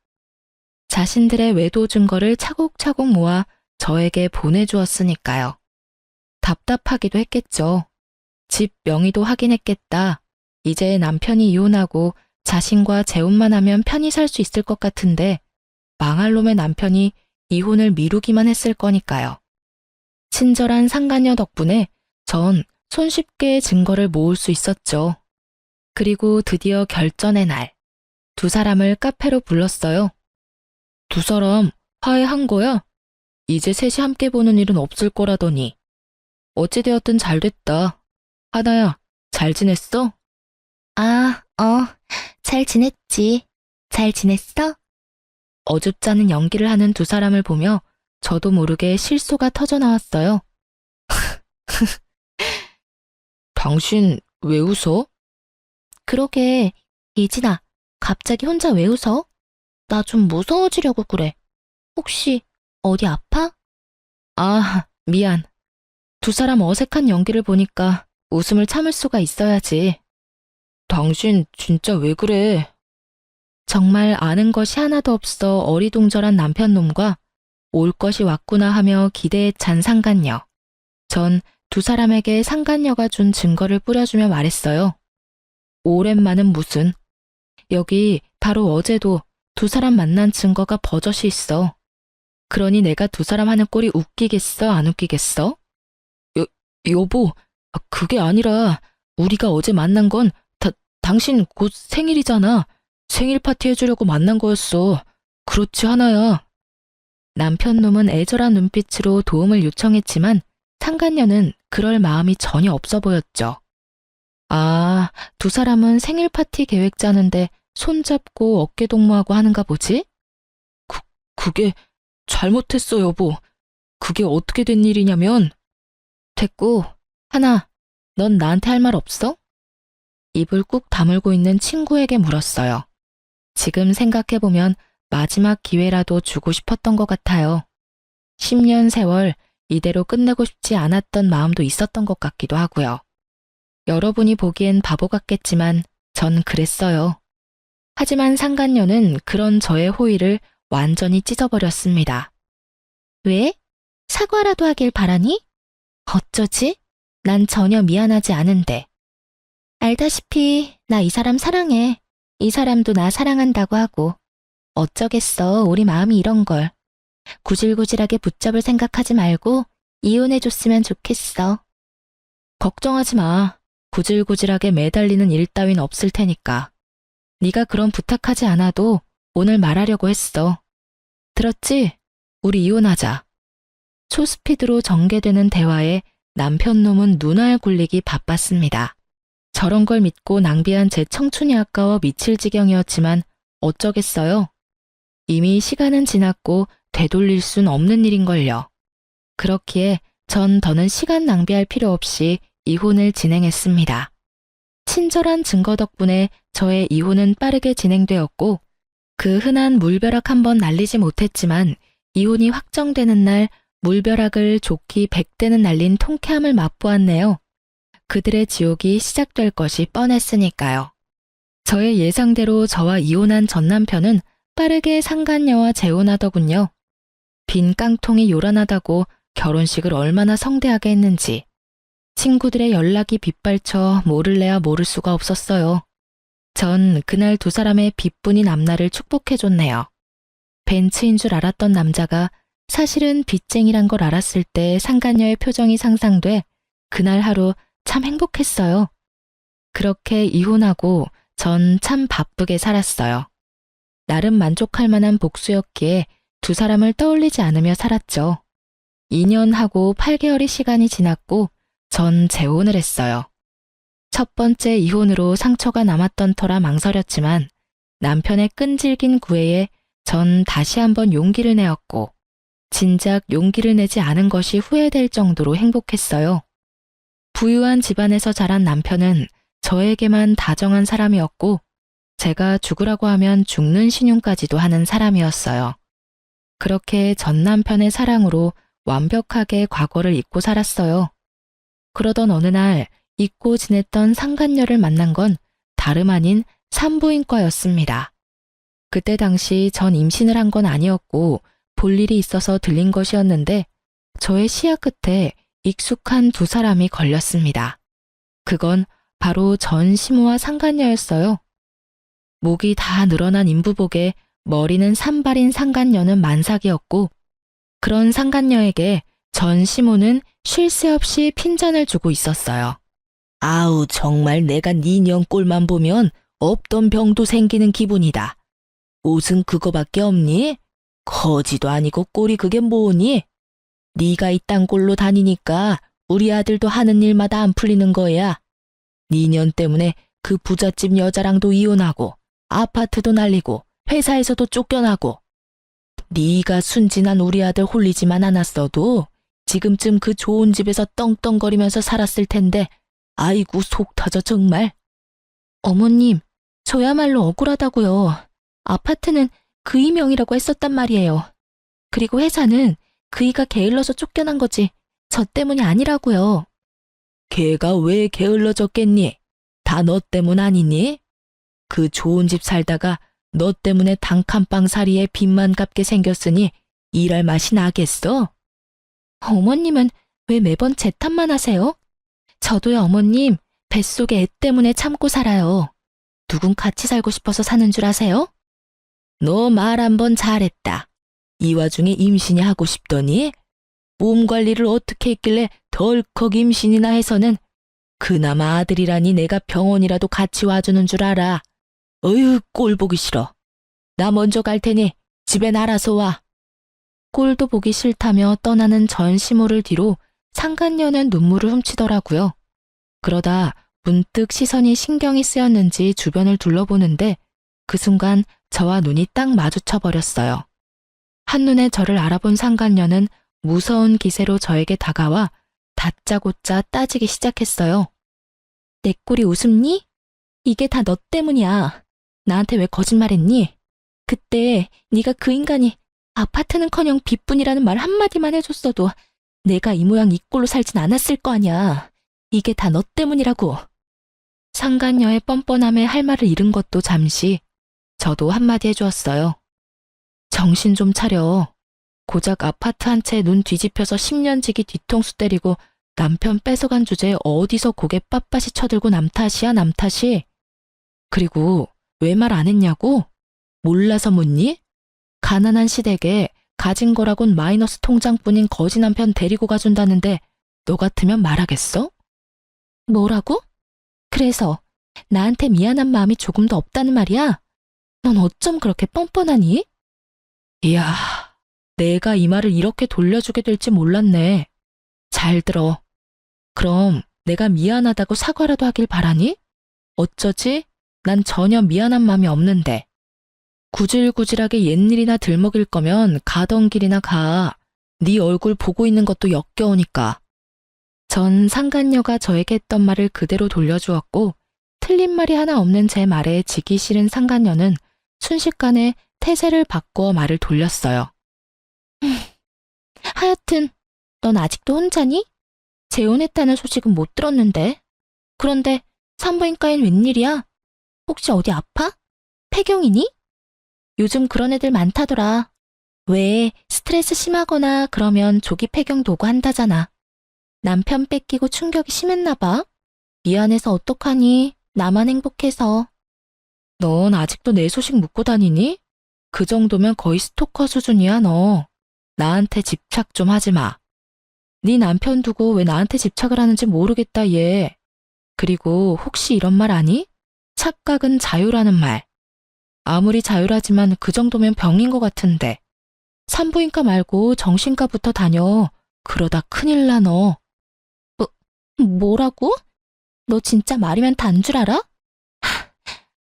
자신들의 외도 증거를 차곡차곡 모아 저에게 보내주었으니까요. 답답하기도 했겠죠. 집 명의도 확인했겠다. 이제 남편이 이혼하고 자신과 재혼만 하면 편히 살 수 있을 것 같은데 망할 놈의 남편이 이혼을 미루기만 했을 거니까요. 친절한 상간녀 덕분에 전 손쉽게 증거를 모을 수 있었죠. 그리고 드디어 결전의 날, 두 사람을 카페로 불렀어요. 두 사람 화해한 거야? 이제 셋이 함께 보는 일은 없을 거라더니. 어찌되었든 잘 됐다. 하나야, 잘 지냈어? 잘 지냈지. 잘 지냈어? 어줍잖은 연기를 하는 두 사람을 보며 저도 모르게 실소가 터져나왔어요. 당신 왜 웃어? 그러게, 예진아, 갑자기 혼자 왜 웃어? 나 좀 무서워지려고 그래. 혹시 어디 아파? 아, 미안. 두 사람 어색한 연기를 보니까 웃음을 참을 수가 있어야지. 당신 진짜 왜 그래? 정말 아는 것이 하나도 없어 어리둥절한 남편놈과 올 것이 왔구나 하며 기대에 찬 상간녀. 전 두 사람에게 상간녀가 준 증거를 뿌려주며 말했어요. 오랜만은 무슨. 여기 바로 어제도 두 사람 만난 증거가 버젓이 있어. 그러니 내가 두 사람 하는 꼴이 웃기겠어, 안 웃기겠어? 여보, 그게 아니라 우리가 어제 만난 건 당신 곧 생일이잖아. 생일 파티 해주려고 만난 거였어. 그렇지 하나야. 남편 놈은 애절한 눈빛으로 도움을 요청했지만 상간녀는 그럴 마음이 전혀 없어 보였죠. 아, 두 사람은 생일 파티 계획 짜는데 손잡고 어깨 동무하고 하는가 보지? 그게 잘못했어, 여보. 그게 어떻게 된 일이냐면. 됐고, 하나, 넌 나한테 할 말 없어? 입을 꾹 다물고 있는 친구에게 물었어요. 지금 생각해보면 마지막 기회라도 주고 싶었던 것 같아요. 10년 세월 이대로 끝내고 싶지 않았던 마음도 있었던 것 같기도 하고요. 여러분이 보기엔 바보 같겠지만 전 그랬어요. 하지만 상간녀는 그런 저의 호의를 완전히 찢어버렸습니다. 왜? 사과라도 하길 바라니? 어쩌지? 난 전혀 미안하지 않은데. 알다시피 나 이 사람 사랑해. 이 사람도 나 사랑한다고 하고. 어쩌겠어, 우리 마음이 이런 걸. 구질구질하게 붙잡을 생각하지 말고 이혼해줬으면 좋겠어. 걱정하지 마. 구질구질하게 매달리는 일 따윈 없을 테니까. 네가 그런 부탁하지 않아도 오늘 말하려고 했어. 들었지? 우리 이혼하자. 초스피드로 전개되는 대화에 남편 놈은 눈알 굴리기 바빴습니다. 저런 걸 믿고 낭비한 제 청춘이 아까워 미칠 지경이었지만 어쩌겠어요. 이미 시간은 지났고 되돌릴 순 없는 일인걸요. 그렇기에 전 더는 시간 낭비할 필요 없이 이혼을 진행했습니다. 친절한 증거 덕분에 저의 이혼은 빠르게 진행되었고 그 흔한 물벼락 한 번 날리지 못했지만 이혼이 확정되는 날 물벼락을 좋기 100대는 날린 통쾌함을 맛보았네요. 그들의 지옥이 시작될 것이 뻔했으니까요. 저의 예상대로 저와 이혼한 전 남편은 빠르게 상간녀와 재혼하더군요. 빈 깡통이 요란하다고 결혼식을 얼마나 성대하게 했는지. 친구들의 연락이 빗발쳐 모를래야 모를 수가 없었어요. 전 그날 두 사람의 빚뿐인 앞날을 축복해줬네요. 벤츠인 줄 알았던 남자가 사실은 빚쟁이란 걸 알았을 때 상간녀의 표정이 상상돼 그날 하루 참 행복했어요. 그렇게 이혼하고 전 참 바쁘게 살았어요. 나름 만족할 만한 복수였기에 두 사람을 떠올리지 않으며 살았죠. 2년하고 8개월의 시간이 지났고 전 재혼을 했어요. 첫 번째 이혼으로 상처가 남았던 터라 망설였지만 남편의 끈질긴 구애에 전 다시 한번 용기를 내었고 진작 용기를 내지 않은 것이 후회될 정도로 행복했어요. 부유한 집안에서 자란 남편은 저에게만 다정한 사람이었고 제가 죽으라고 하면 죽는 신용까지도 하는 사람이었어요. 그렇게 전 남편의 사랑으로 완벽하게 과거를 잊고 살았어요. 그러던 어느 날 잊고 지냈던 상간녀를 만난 건 다름 아닌 산부인과였습니다. 그때 당시 전 임신을 한 건 아니었고 볼 일이 있어서 들린 것이었는데 저의 시야 끝에 익숙한 두 사람이 걸렸습니다. 그건 바로 전 시모와 상간녀였어요. 목이 다 늘어난 인부복에 머리는 산발인 상간녀는 만삭이었고 그런 상간녀에게 전 시모는 쉴 새 없이 핀잔을 주고 있었어요. 아우 정말 내가 네 년꼴만 보면 없던 병도 생기는 기분이다. 옷은 그거밖에 없니? 거지도 아니고 꼴이 그게 뭐니? 네가 이딴 꼴로 다니니까 우리 아들도 하는 일마다 안 풀리는 거야. 네 년 때문에 그 부잣집 여자랑도 이혼하고 아파트도 날리고 회사에서도 쫓겨나고 네가 순진한 우리 아들 홀리지만 않았어도 지금쯤 그 좋은 집에서 떵떵거리면서 살았을 텐데 아이고 속 터져 정말. 어머님, 저야말로 억울하다고요. 아파트는 그이 명이라고 했었단 말이에요. 그리고 회사는 그이가 게을러서 쫓겨난 거지 저 때문이 아니라고요. 걔가 왜 게을러졌겠니? 다 너 때문 아니니? 그 좋은 집 살다가 너 때문에 단칸방살이에 빚만 갚게 생겼으니 일할 맛이 나겠어? 어머님은 왜 매번 제 탓만 하세요? 저도요 어머님, 뱃속에 애 때문에 참고 살아요. 누군 같이 살고 싶어서 사는 줄 아세요? 너 말 한 번 잘했다. 이 와중에 임신이 하고 싶더니 몸 관리를 어떻게 했길래 덜컥 임신이나 해서는 그나마 아들이라니 내가 병원이라도 같이 와주는 줄 알아. 어휴, 꼴 보기 싫어. 나 먼저 갈 테니 집엔 알아서 와. 꼴도 보기 싫다며 떠나는 전시모를 뒤로 상간녀는 눈물을 훔치더라고요. 그러다 문득 시선이 신경이 쓰였는지 주변을 둘러보는데 그 순간 저와 눈이 딱 마주쳐 버렸어요. 한눈에 저를 알아본 상간녀는 무서운 기세로 저에게 다가와 다짜고짜 따지기 시작했어요. 내 꼴이 우습니? 이게 다 너 때문이야. 나한테 왜 거짓말했니? 그때 네가 그 인간이 아파트는커녕 빚뿐이라는 말 한마디만 해줬어도 내가 이 모양 이 꼴로 살진 않았을 거 아니야. 이게 다 너 때문이라고. 상간녀의 뻔뻔함에 할 말을 잃은 것도 잠시 저도 한마디 해주었어요. 정신 좀 차려. 고작 아파트 한 채 눈 뒤집혀서 10년지기 뒤통수 때리고 남편 뺏어간 주제에 어디서 고개 빳빳이 쳐들고 남 탓이야, 남 탓이. 그리고 왜 말 안 했냐고? 몰라서 묻니? 가난한 시댁에 가진 거라곤 마이너스 통장뿐인 거지 남편 데리고 가준다는데 너 같으면 말하겠어? 뭐라고? 그래서 나한테 미안한 마음이 조금도 없다는 말이야? 넌 어쩜 그렇게 뻔뻔하니? 이야, 내가 이 말을 이렇게 돌려주게 될지 몰랐네. 잘 들어. 그럼 내가 미안하다고 사과라도 하길 바라니? 어쩌지? 난 전혀 미안한 마음이 없는데. 구질구질하게 옛일이나 들먹일 거면 가던 길이나 가. 네 얼굴 보고 있는 것도 역겨우니까. 전 상간녀가 저에게 했던 말을 그대로 돌려주었고 틀린 말이 하나 없는 제 말에 지기 싫은 상간녀는 순식간에 태세를 바꾸어 말을 돌렸어요. 하여튼 넌 아직도 혼자니? 재혼했다는 소식은 못 들었는데. 그런데 산부인과엔 웬일이야? 혹시 어디 아파? 폐경이니? 요즘 그런 애들 많다더라. 왜 스트레스 심하거나 그러면 조기 폐경 도구 한다잖아. 남편 뺏기고 충격이 심했나 봐. 미안해서 어떡하니? 나만 행복해서. 넌 아직도 내 소식 묻고 다니니? 그 정도면 거의 스토커 수준이야, 너. 나한테 집착 좀 하지 마. 네 남편 두고 왜 나한테 집착을 하는지 모르겠다, 얘. 그리고 혹시 이런 말 아니? 착각은 자유라는 말. 아무리 자유라지만 그 정도면 병인 것 같은데. 산부인과 말고 정신과부터 다녀. 그러다 큰일 나, 너. 뭐라고? 너 진짜 말이면 단 줄 알아?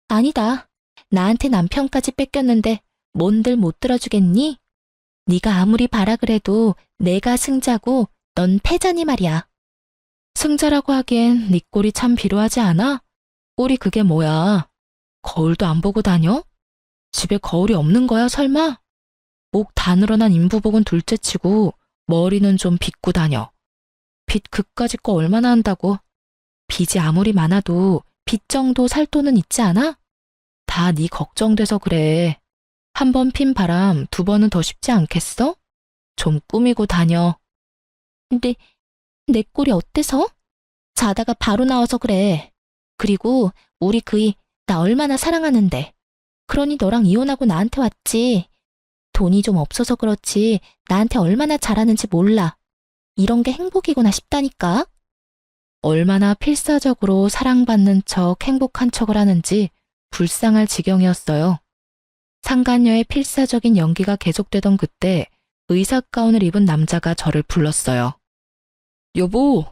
아니다. 나한테 남편까지 뺏겼는데 뭔들 못 들어주겠니? 네가 아무리 바라 그래도 내가 승자고 넌 패자니 말이야. 승자라고 하기엔 네 꼴이 참 비루하지 않아? 꼴이 그게 뭐야? 거울도 안 보고 다녀? 집에 거울이 없는 거야, 설마? 목 다 늘어난 인부복은 둘째치고 머리는 좀 빗고 다녀. 빚 그까짓 거 얼마나 한다고? 빚이 아무리 많아도 빚 정도 살 돈은 있지 않아? 다 네 걱정돼서 그래. 한 번 핀 바람 두 번은 더 쉽지 않겠어? 좀 꾸미고 다녀. 근데 내 꼴이 어때서? 자다가 바로 나와서 그래. 그리고 우리 그이 나 얼마나 사랑하는데. 그러니 너랑 이혼하고 나한테 왔지. 돈이 좀 없어서 그렇지 나한테 얼마나 잘하는지 몰라. 이런 게 행복이구나 싶다니까. 얼마나 필사적으로 사랑받는 척 행복한 척을 하는지 불쌍할 지경이었어요. 상간녀의 필사적인 연기가 계속되던 그때 의사 가운을 입은 남자가 저를 불렀어요. 여보.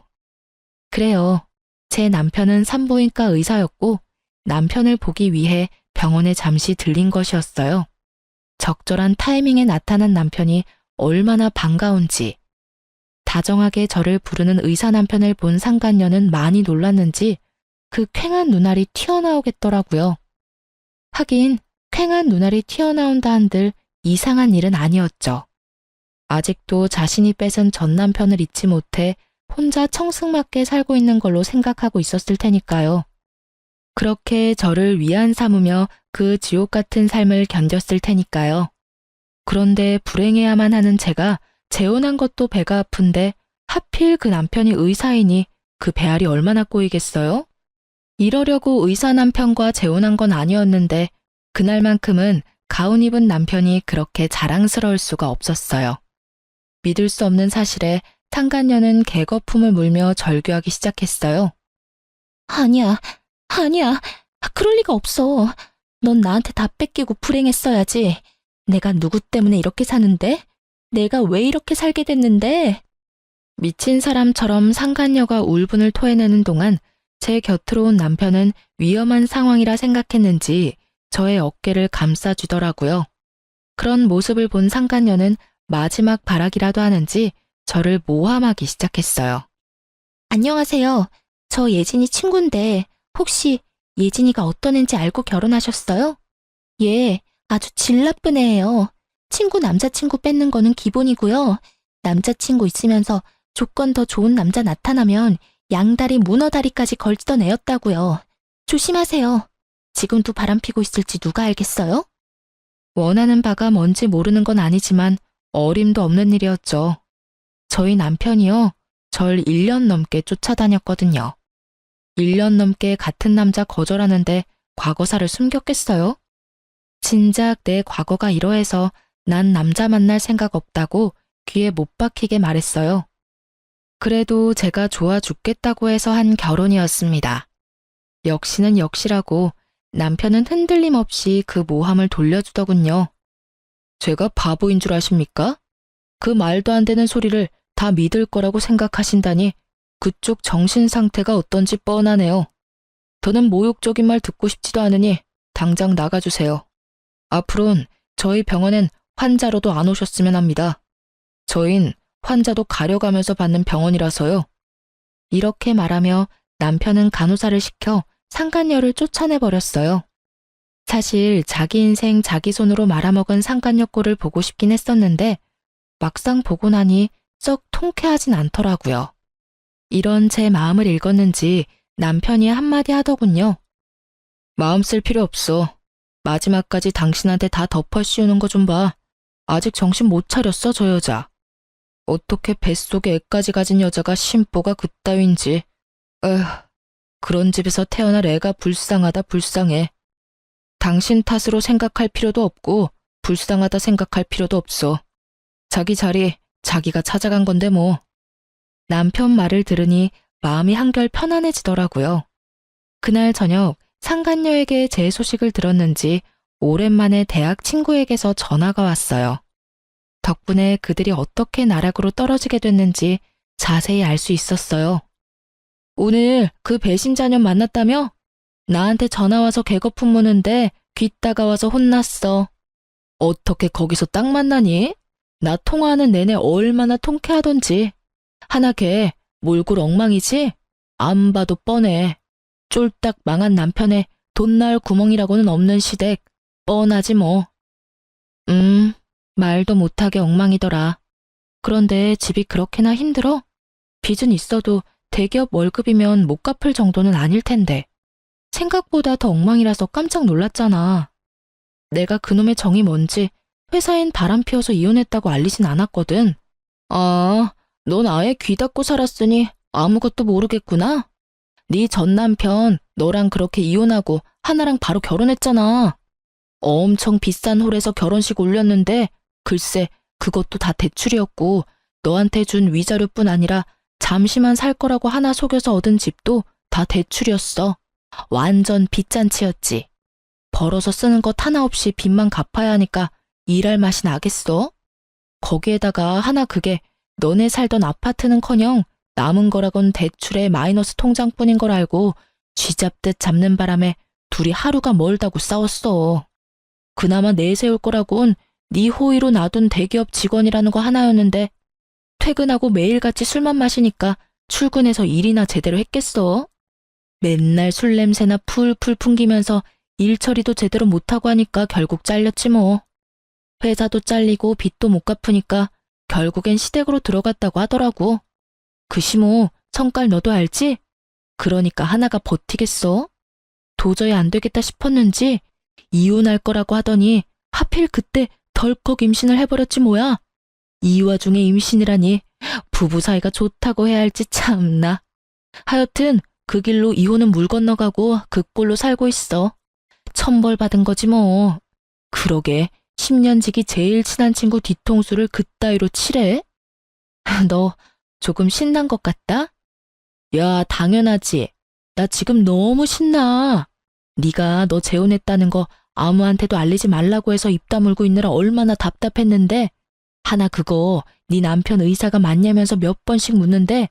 그래요. 제 남편은 산부인과 의사였고 남편을 보기 위해 병원에 잠시 들린 것이었어요. 적절한 타이밍에 나타난 남편이 얼마나 반가운지. 다정하게 저를 부르는 의사 남편을 본 상간녀는 많이 놀랐는지 그 퀭한 눈알이 튀어나오겠더라고요. 하긴 퀭한 눈알이 튀어나온다 한들 이상한 일은 아니었죠. 아직도 자신이 뺏은 전 남편을 잊지 못해 혼자 청승맞게 살고 있는 걸로 생각하고 있었을 테니까요. 그렇게 저를 위안 삼으며 그 지옥 같은 삶을 견뎠을 테니까요. 그런데 불행해야만 하는 제가 재혼한 것도 배가 아픈데 하필 그 남편이 의사이니 그 배알이 얼마나 꼬이겠어요? 이러려고 의사 남편과 재혼한 건 아니었는데 그날만큼은 가운 입은 남편이 그렇게 자랑스러울 수가 없었어요. 믿을 수 없는 사실에 상간녀는 개거품을 물며 절규하기 시작했어요. 아니야, 아니야. 그럴 리가 없어. 넌 나한테 다 뺏기고 불행했어야지. 내가 누구 때문에 이렇게 사는데? 내가 왜 이렇게 살게 됐는데? 미친 사람처럼 상간녀가 울분을 토해내는 동안 제 곁으로 온 남편은 위험한 상황이라 생각했는지 저의 어깨를 감싸주더라고요. 그런 모습을 본 상간녀는 마지막 발악이라도 하는지 저를 모함하기 시작했어요. 안녕하세요. 저 예진이 친구인데 혹시 예진이가 어떤 애인지 알고 결혼하셨어요? 예, 아주 질 나쁜 애예요. 친구 남자친구 뺏는 거는 기본이고요. 남자친구 있으면서 조건 더 좋은 남자 나타나면 양다리 문어다리까지 걸치던 애였다고요. 조심하세요. 지금도 바람피고 있을지 누가 알겠어요? 원하는 바가 뭔지 모르는 건 아니지만 어림도 없는 일이었죠. 저희 남편이요, 절 1년 넘게 쫓아다녔거든요. 1년 넘게 같은 남자 거절하는데 과거사를 숨겼겠어요? 진작 내 과거가 이러해서 난 남자 만날 생각 없다고 귀에 못 박히게 말했어요. 그래도 제가 좋아 죽겠다고 해서 한 결혼이었습니다. 역시는 역시라고 남편은 흔들림 없이 그 모함을 돌려주더군요. 제가 바보인 줄 아십니까? 그 말도 안 되는 소리를 다 믿을 거라고 생각하신다니 그쪽 정신 상태가 어떤지 뻔하네요. 더는 모욕적인 말 듣고 싶지도 않으니 당장 나가주세요. 앞으론 저희 병원엔 환자로도 안 오셨으면 합니다. 저흰 환자도 가려가면서 받는 병원이라서요. 이렇게 말하며 남편은 간호사를 시켜 상간녀를 쫓아내버렸어요. 사실 자기 인생 자기 손으로 말아먹은 상간녀 꼴을 보고 싶긴 했었는데 막상 보고 나니 썩 통쾌하진 않더라고요. 이런 제 마음을 읽었는지 남편이 한마디 하더군요. 마음 쓸 필요 없어. 마지막까지 당신한테 다 덮어 씌우는 거 좀 봐. 아직 정신 못 차렸어, 저 여자. 어떻게 뱃속에 애까지 가진 여자가 심보가 그따윈지. 에휴, 그런 집에서 태어날 애가 불쌍하다 불쌍해. 당신 탓으로 생각할 필요도 없고 불쌍하다 생각할 필요도 없어. 자기 자리 자기가 찾아간 건데 뭐. 남편 말을 들으니 마음이 한결 편안해지더라고요. 그날 저녁 상간녀에게 제 소식을 들었는지 오랜만에 대학 친구에게서 전화가 왔어요. 덕분에 그들이 어떻게 나락으로 떨어지게 됐는지 자세히 알 수 있었어요. 오늘 그 배신자년 만났다며? 나한테 전화와서 개거품 무는데 귀 따가워서 혼났어. 어떻게 거기서 딱 만나니? 나 통화하는 내내 얼마나 통쾌하던지. 하나 걔 몰골 엉망이지? 안 봐도 뻔해. 쫄딱 망한 남편의 돈 나을 구멍이라고는 없는 시댁. 뻔하지 뭐. 말도 못하게 엉망이더라. 그런데 집이 그렇게나 힘들어? 빚은 있어도 대기업 월급이면 못 갚을 정도는 아닐 텐데. 생각보다 더 엉망이라서 깜짝 놀랐잖아. 내가 그놈의 정이 뭔지 회사엔 바람 피워서 이혼했다고 알리진 않았거든. 아, 넌 아예 귀 닫고 살았으니 아무것도 모르겠구나. 네 전 남편 너랑 그렇게 이혼하고 하나랑 바로 결혼했잖아. 엄청 비싼 홀에서 결혼식 올렸는데 글쎄 그것도 다 대출이었고 너한테 준 위자료뿐 아니라 잠시만 살 거라고 하나 속여서 얻은 집도 다 대출이었어. 완전 빚잔치였지. 벌어서 쓰는 것 하나 없이 빚만 갚아야 하니까 일할 맛이 나겠어? 거기에다가 하나 그게 너네 살던 아파트는커녕 남은 거라곤 대출의 마이너스 통장뿐인 걸 알고 쥐잡듯 잡는 바람에 둘이 하루가 멀다고 싸웠어. 그나마 내세울 거라곤 네 호의로 놔둔 대기업 직원이라는 거 하나였는데 퇴근하고 매일같이 술만 마시니까 출근해서 일이나 제대로 했겠어? 맨날 술 냄새나 풀풀 풍기면서 일 처리도 제대로 못하고 하니까 결국 잘렸지 뭐. 회사도 잘리고 빚도 못 갚으니까 결국엔 시댁으로 들어갔다고 하더라고. 그 시모 성깔 너도 알지? 그러니까 하나가 버티겠어? 도저히 안 되겠다 싶었는지 이혼할 거라고 하더니 하필 그때 덜컥 임신을 해버렸지 뭐야. 이 와중에 임신이라니 부부 사이가 좋다고 해야 할지 참나. 하여튼 그 길로 이혼은 물 건너가고 그 꼴로 살고 있어. 천벌 받은 거지 뭐. 그러게 10년 지기 제일 친한 친구 뒤통수를 그따위로 치래? 너 조금 신난 것 같다? 야, 당연하지. 나 지금 너무 신나. 네가 너 재혼했다는 거 아무한테도 알리지 말라고 해서 입 다물고 있느라 얼마나 답답했는데 하나 그거 네 남편 의사가 맞냐면서 몇 번씩 묻는데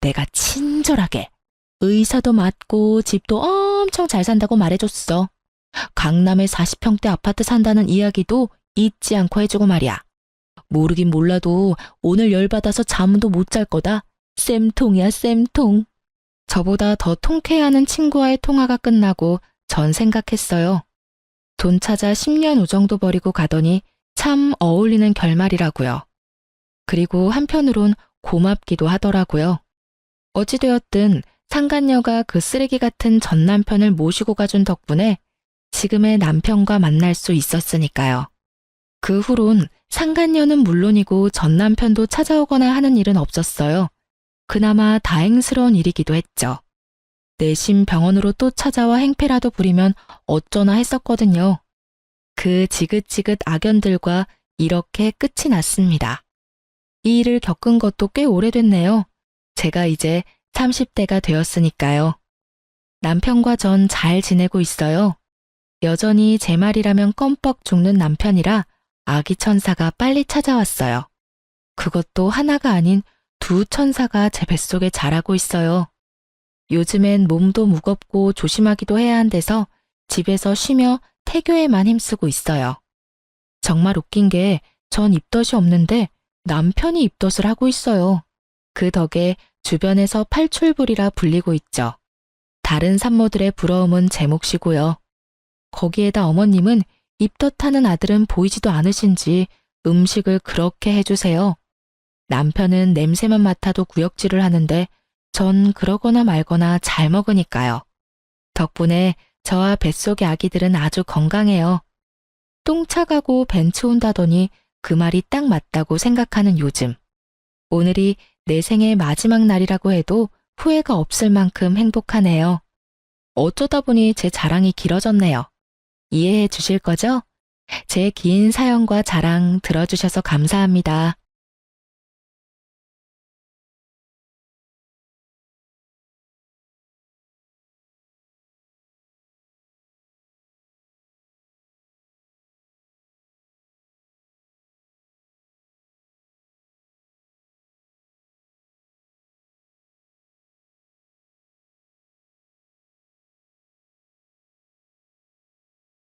내가 친절하게 의사도 맞고 집도 엄청 잘 산다고 말해줬어. 강남에 40평대 아파트 산다는 이야기도 잊지 않고 해주고 말이야. 모르긴 몰라도 오늘 열받아서 잠도 못 잘 거다. 쌤통이야, 쌤통. 저보다 더 통쾌해하는 친구와의 통화가 끝나고 전 생각했어요. 돈 찾아 10년 우정도 버리고 가더니 참 어울리는 결말이라고요. 그리고 한편으론 고맙기도 하더라고요. 어찌되었든 상간녀가 그 쓰레기 같은 전 남편을 모시고 가준 덕분에 지금의 남편과 만날 수 있었으니까요. 그 후론 상간녀는 물론이고 전 남편도 찾아오거나 하는 일은 없었어요. 그나마 다행스러운 일이기도 했죠. 내심 병원으로 또 찾아와 행패라도 부리면 어쩌나 했었거든요. 그 지긋지긋 악연들과 이렇게 끝이 났습니다. 이 일을 겪은 것도 꽤 오래됐네요. 제가 이제 30대가 되었으니까요. 남편과 전 잘 지내고 있어요. 여전히 제 말이라면 껌뻑 죽는 남편이라 아기 천사가 빨리 찾아왔어요. 그것도 하나가 아닌 두 천사가 제 뱃속에 자라고 있어요. 요즘엔 몸도 무겁고 조심하기도 해야 한데서 집에서 쉬며 태교에만 힘쓰고 있어요. 정말 웃긴 게 전 입덧이 없는데 남편이 입덧을 하고 있어요. 그 덕에 주변에서 팔출불이라 불리고 있죠. 다른 산모들의 부러움은 제 몫이고요. 거기에다 어머님은 입덧하는 아들은 보이지도 않으신지 음식을 그렇게 해주세요. 남편은 냄새만 맡아도 구역질을 하는데 전 그러거나 말거나 잘 먹으니까요. 덕분에 저와 뱃속의 아기들은 아주 건강해요. 똥 차가고 벤츠 온다더니 그 말이 딱 맞다고 생각하는 요즘. 오늘이 내 생의 마지막 날이라고 해도 후회가 없을 만큼 행복하네요. 어쩌다 보니 제 자랑이 길어졌네요. 이해해 주실 거죠? 제 긴 사연과 자랑 들어주셔서 감사합니다.